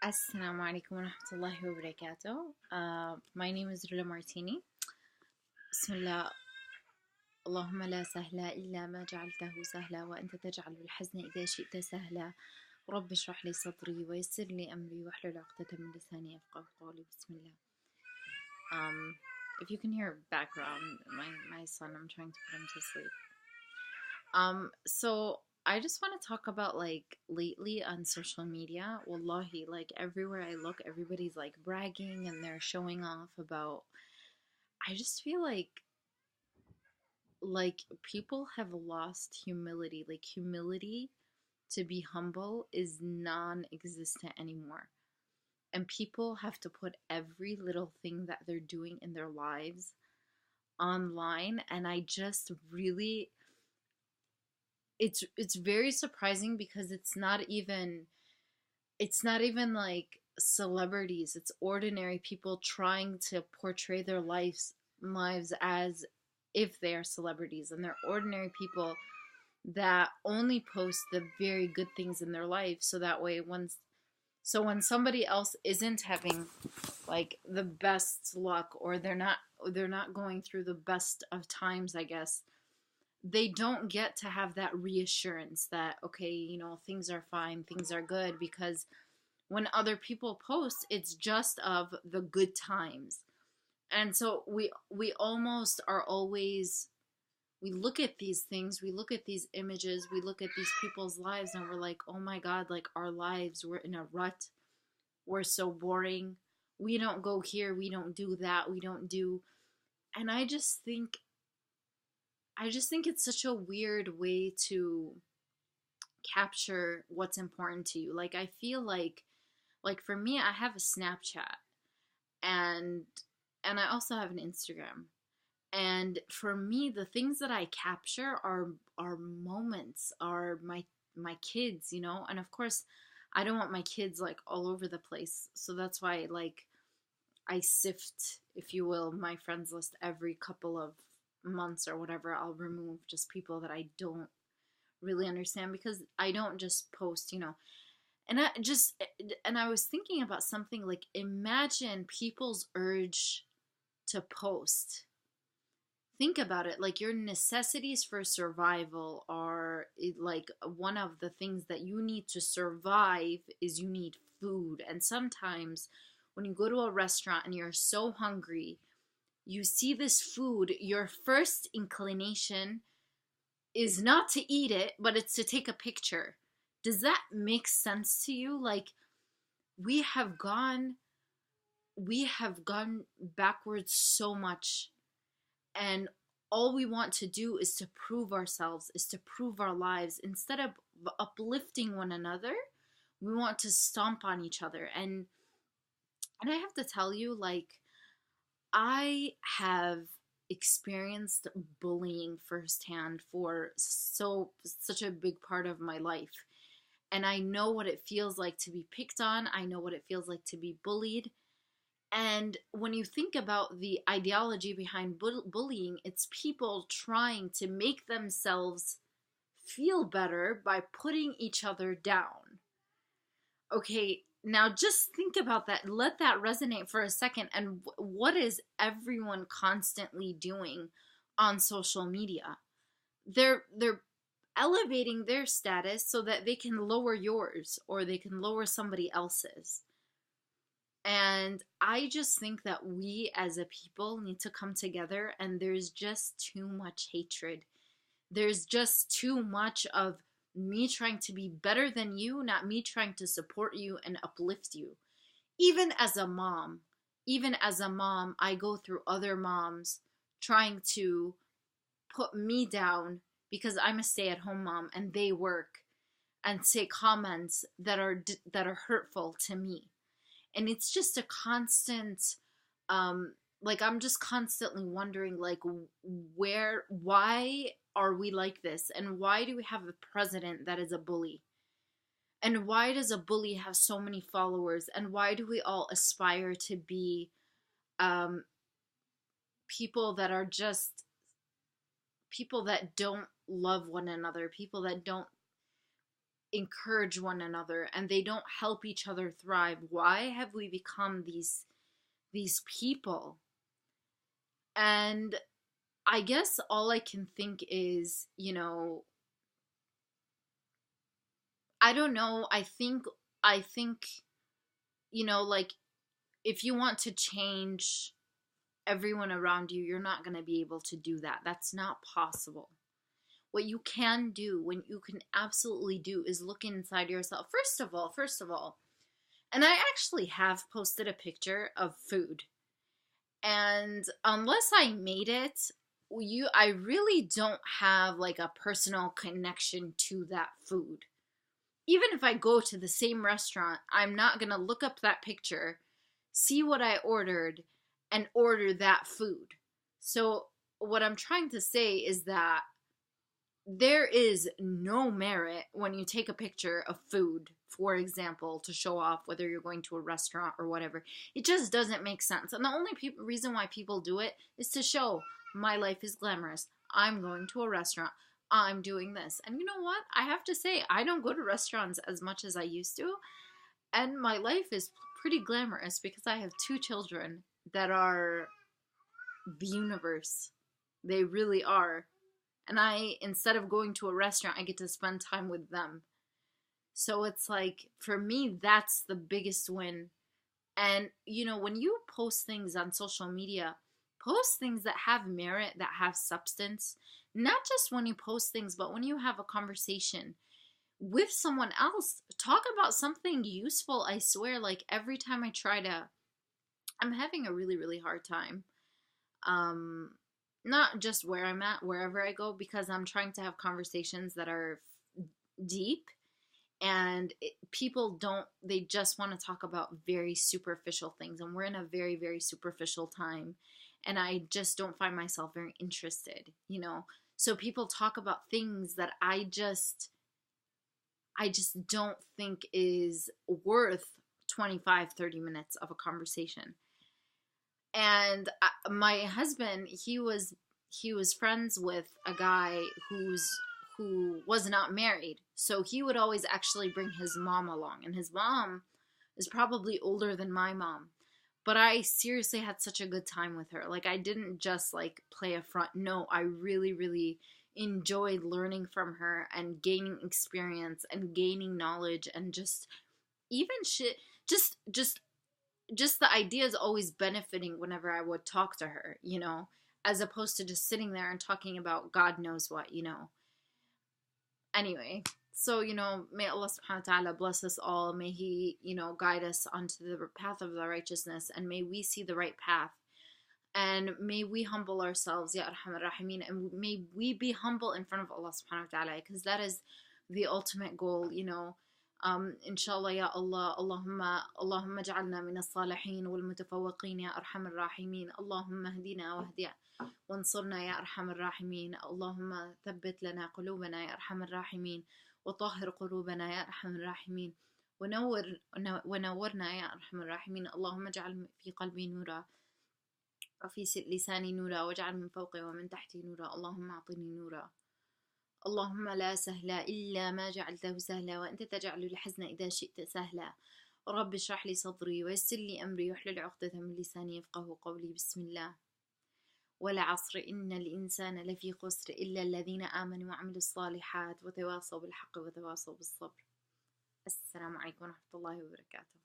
Assalamu alaikum wa rahmatullahi wa barakatuh. My name is Rula Martini. Bismillah. اللهم لا سهل إلا ما جعلته سهلا وأنت تجعل الحزن إذا شئت سهلا رب اشرح لي صدري ويسر لي أمري واحلل عقدة من لساني يفقهوا قولي بسم الله. If you can hear background, my son, I'm trying to put him to sleep. So I just want to talk about like lately on social media, wallahi, like everywhere I look, everybody's like bragging and they're showing off about. I just feel like people have lost humility. Like humility to be humble is non-existent anymore. And people have to put every little thing that they're doing in their lives online, and I just really it's very surprising because it's not even like celebrities. It's ordinary people trying to portray their lives as if they are celebrities, and they're ordinary people that only post the very good things in their life, so that way when somebody else isn't having like the best luck, or they're not going through the best of times, I guess, they don't get to have that reassurance that, okay, things are fine, things are good, because when other people post, it's just of the good times. And so we almost are always, we look at these things, we look at these images, we look at these people's lives, and we're like, oh my god, like our lives, we're in a rut, we're so boring, we don't go here, we don't do that, we don't do. And I just think it's such a weird way to capture what's important to you. Like I feel like for me, I have a Snapchat, and I also have an Instagram. And for me, the things that I capture are moments, are my kids, and of course I don't want my kids like all over the place. So that's why like I sift, if you will, my friends list every couple of months or whatever. I'll remove just people that I don't really understand, because I don't just post, and I was thinking about something like, imagine people's urge to post. Think about it, like your necessities for survival are like one of the things that you need to survive is you need food. And sometimes when you go to a restaurant and you're so hungry, you see this food, your first inclination is not to eat it, but it's to take a picture. Does that make sense to you? Like we have gone we have gone backwards so much, and all we want to do is to prove ourselves, is to prove our lives. Instead of uplifting one another, we want to stomp on each other. And I have to tell you, like, I have experienced bullying firsthand for such a big part of my life. And I know what it feels like to be picked on. I know what it feels like to be bullied. And when you think about the ideology behind bullying, it's people trying to make themselves feel better by putting each other down. Okay, now just think about that. Let that resonate for a second. And what is everyone constantly doing on social media? They're elevating their status so that they can lower yours, or they can lower somebody else's. And I just think that we as a people need to come together, and there's just too much hatred. There's just too much of me trying to be better than you, not me trying to support you and uplift you. Even as a mom, I go through other moms trying to put me down because I'm a stay-at-home mom and they work, and say comments that are hurtful to me. And it's just a constant, like I'm just constantly wondering, like, why are we like this, and why do we have a president that is a bully, and why does a bully have so many followers, and why do we all aspire to be um, people that are just people that don't love one another, people that don't, encourage one another and they don't help each other thrive. Why have we become these people? And I guess all I can think is, I don't know. I think, like, if you want to change everyone around you, you're not going to be able to do that. That's not possible. What you can do, when you can absolutely do, is look inside yourself. First of all, and I actually have posted a picture of food. And unless I made it, I really don't have like a personal connection to that food. Even if I go to the same restaurant, I'm not going to look up that picture, see what I ordered, and order that food. So, what I'm trying to say is that there is no merit when you take a picture of food, for example, to show off, whether you're going to a restaurant or whatever. It just doesn't make sense. And the only reason why people do it is to show my life is glamorous. I'm going to a restaurant. I'm doing this. And you know what? I have to say, I don't go to restaurants as much as I used to. And my life is pretty glamorous because I have 2 children that are the universe. They really are. And instead of going to a restaurant, I get to spend time with them. So it's like, for me, that's the biggest win. And, when you post things on social media, post things that have merit, that have substance. Not just when you post things, but when you have a conversation with someone else, talk about something useful. I swear, like, every time I'm having a really, really hard time. Not just where I'm at, wherever I go, because I'm trying to have conversations that are deep, and people they just want to talk about very superficial things, and we're in a very, very superficial time, and I just don't find myself very interested, So people talk about things that I just don't think is worth 25, 30 minutes of a conversation. And my husband, he was friends with a guy who was not married, so he would always actually bring his mom along, and his mom is probably older than my mom, but I seriously had such a good time with her. Like, I didn't just like play a front. No, I really, really enjoyed learning from her and gaining experience and gaining knowledge, and just even shit, just the idea is always benefiting whenever I would talk to her, as opposed to just sitting there and talking about God knows what. Anyway, so, may Allah subhanahu wa ta'ala bless us all. May He, guide us onto the path of the righteousness, and may we see the right path. And may we humble ourselves, Ya Arhamar Rahimin, and may we be humble in front of Allah subhanahu wa ta'ala, because that is the ultimate goal, inshallah, ya Allah, Allahumma ja'alna min as-salihin wal mutafawwiqin ya arhamar rahimin. Allahumma hdina wahdi وانصرنا يا أرحم الراحمين. اللهم ثبت لنا قلوبنا يا أرحم الراحمين وطهر قلوبنا يا أرحم الراحمين ونورنا يا أرحم الراحمين. اللهم اجعل في قلبي نورا وفي لساني نورا واجعل من فوقي ومن تحتي نورا. اللهم أعطني نورا. اللهم لا سهل إلا ما جعلته سهلا وأنت تجعل الحزن إذا شئت سهلا. رب اشرح لي صدري ويسر لي أمري واحلل عقدة من لساني يفقهوا قولي. بسم الله. والعصر إن الإنسان لفي خسر إلا الذين آمنوا وعملوا الصالحات وتواصوا بالحق وتواصوا بالصبر. السلام عليكم ورحمة الله وبركاته.